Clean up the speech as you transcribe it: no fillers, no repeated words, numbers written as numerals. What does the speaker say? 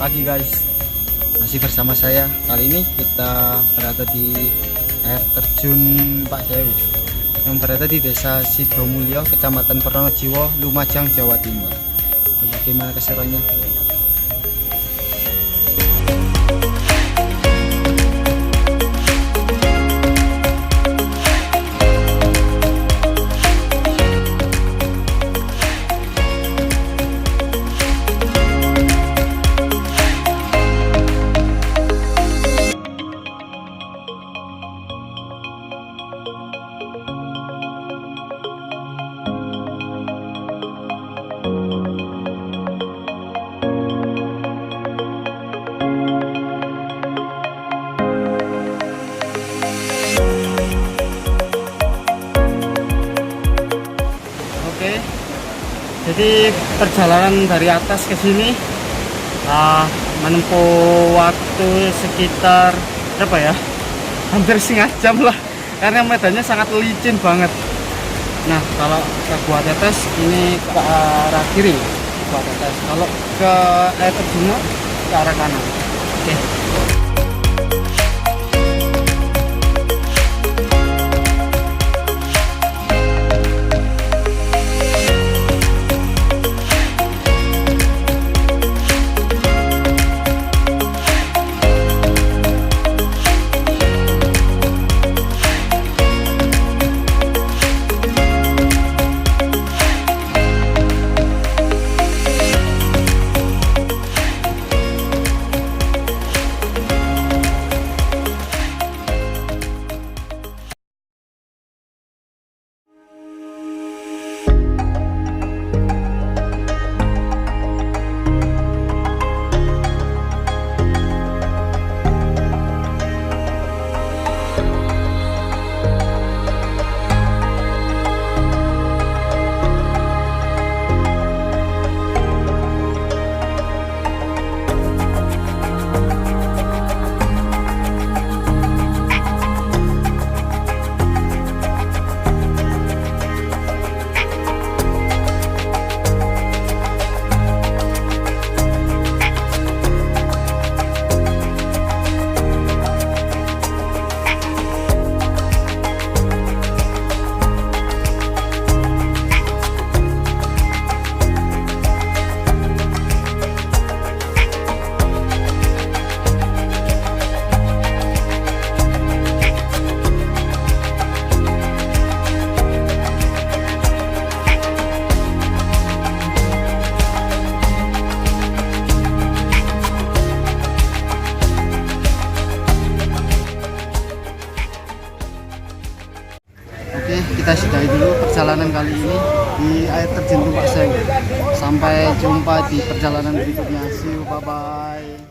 pagi guys, masih bersama saya. Kali ini kita berada di air terjun Pak SEWU yang berada di desa Sidomulyo, kecamatan Pronojiwo, Lumajang, Jawa Timur. Bagaimana keseruannya? Jadi perjalanan dari atas ke sini menempuh waktu sekitar berapa ya? Hampir setengah jam lah, karena medannya sangat licin banget. Nah, kalau ke Buat ini ke arah kiri, Buat. Kalau ke air terjunnya ke arah kanan. Oke. Kita sudahi dulu perjalanan kali ini di air terjun Tempat SEWU. Sampai jumpa di perjalanan berikutnya. See you, bye bye.